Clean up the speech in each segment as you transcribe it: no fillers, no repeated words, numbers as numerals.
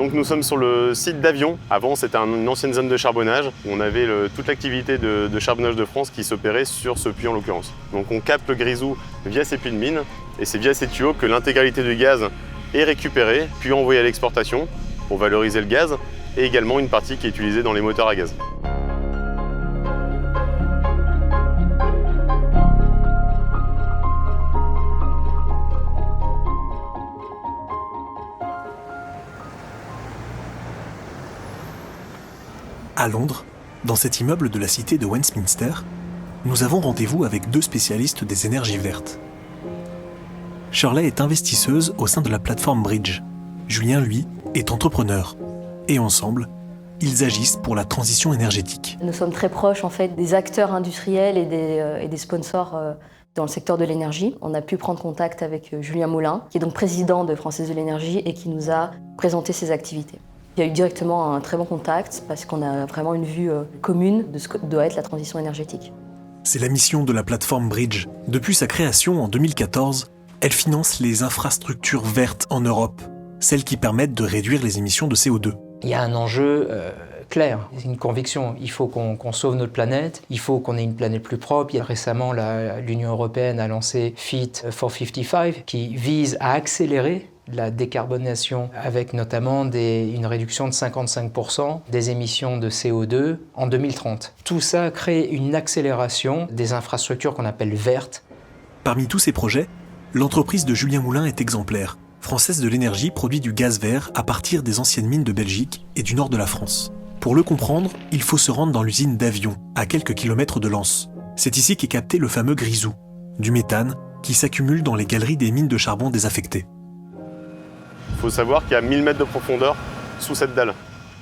Donc nous sommes sur le site d'Avion. Avant, c'était une ancienne zone de charbonnage où on avait toute l'activité de charbonnage de France qui s'opérait sur ce puits en l'occurrence. Donc on capte le grisou via ces puits de mine et c'est via ces tuyaux que l'intégralité du gaz est récupérée puis envoyée à l'exportation pour valoriser le gaz et également une partie qui est utilisée dans les moteurs à gaz. À Londres, dans cet immeuble de la cité de Westminster, nous avons rendez-vous avec deux spécialistes des énergies vertes. Shirley est investisseuse au sein de la plateforme Bridge. Julien, lui, est entrepreneur. Et ensemble, ils agissent pour la transition énergétique. Nous sommes très proches en fait, des acteurs industriels et des sponsors dans le secteur de l'énergie. On a pu prendre contact avec Julien Moulin, qui est donc président de Française de l'énergie et qui nous a présenté ses activités. Il y a eu directement un très bon contact parce qu'on a vraiment une vue commune de ce que doit être la transition énergétique. C'est la mission de la plateforme Bridge. Depuis sa création en 2014, elle finance les infrastructures vertes en Europe, celles qui permettent de réduire les émissions de CO2. Il y a un enjeu clair, c'est une conviction. Il faut qu'on sauve notre planète, il faut qu'on ait une planète plus propre. Récemment, l'Union européenne a lancé Fit for 55 qui vise à accélérer la décarbonation avec notamment une réduction de 55% des émissions de CO2 en 2030. Tout ça crée une accélération des infrastructures qu'on appelle vertes. Parmi tous ces projets, l'entreprise de Julien Moulin est exemplaire. Française de l'énergie produit du gaz vert à partir des anciennes mines de Belgique et du nord de la France. Pour le comprendre, il faut se rendre dans l'usine d'Avion, à quelques kilomètres de Lens. C'est ici qu'est capté le fameux grisou, du méthane qui s'accumule dans les galeries des mines de charbon désaffectées. Il faut savoir qu'il y a 1000 mètres de profondeur sous cette dalle.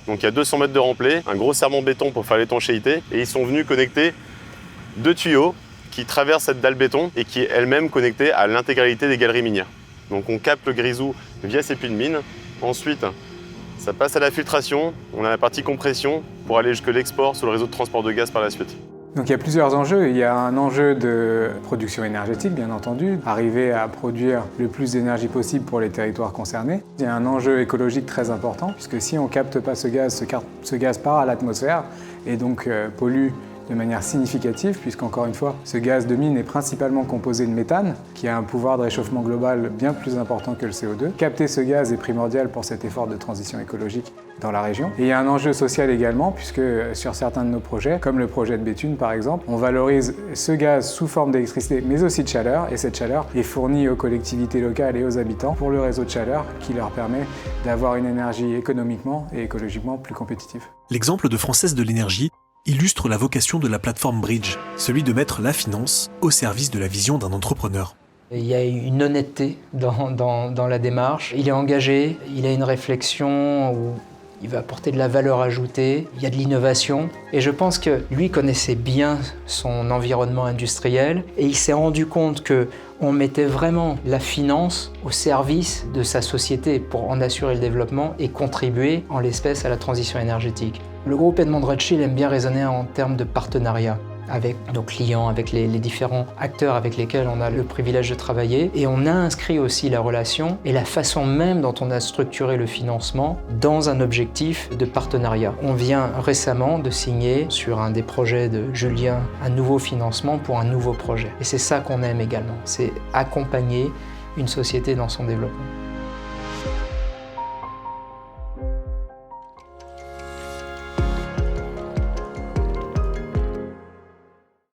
Donc il y a 200 mètres de remblai, un gros serment béton pour faire l'étanchéité et ils sont venus connecter 2 tuyaux qui traversent cette dalle béton et qui est elle-même connectée à l'intégralité des galeries minières. Donc on capte le grisou via ces puits de mine. Ensuite, ça passe à la filtration, on a la partie compression pour aller jusqu'à l'export sur le réseau de transport de gaz par la suite. Donc il y a plusieurs enjeux. Il y a un enjeu de production énergétique, bien entendu, arriver à produire le plus d'énergie possible pour les territoires concernés. Il y a un enjeu écologique très important, puisque si on ne capte pas ce gaz part à l'atmosphère et donc pollue de manière significative, puisqu'encore une fois, ce gaz de mine est principalement composé de méthane, qui a un pouvoir de réchauffement global bien plus important que le CO2. Capter ce gaz est primordial pour cet effort de transition écologique dans la région. Et il y a un enjeu social également, puisque sur certains de nos projets, comme le projet de Béthune par exemple, on valorise ce gaz sous forme d'électricité, mais aussi de chaleur, et cette chaleur est fournie aux collectivités locales et aux habitants pour le réseau de chaleur qui leur permet d'avoir une énergie économiquement et écologiquement plus compétitive. L'exemple de Française de l'énergie illustre la vocation de la plateforme Bridge, celui de mettre la finance au service de la vision d'un entrepreneur. Il y a une honnêteté dans la démarche. Il est engagé, il a une réflexion où il va apporter de la valeur ajoutée, il y a de l'innovation. Et je pense que lui connaissait bien son environnement industriel et il s'est rendu compte qu'on mettait vraiment la finance au service de sa société pour en assurer le développement et contribuer en l'espèce à la transition énergétique. Le groupe Edmond Rothschild aime bien raisonner en termes de partenariat avec nos clients, avec les différents acteurs avec lesquels on a le privilège de travailler. Et on a inscrit aussi la relation et la façon même dont on a structuré le financement dans un objectif de partenariat. On vient récemment de signer sur un des projets de Julien un nouveau financement pour un nouveau projet. Et c'est ça qu'on aime également, c'est accompagner une société dans son développement.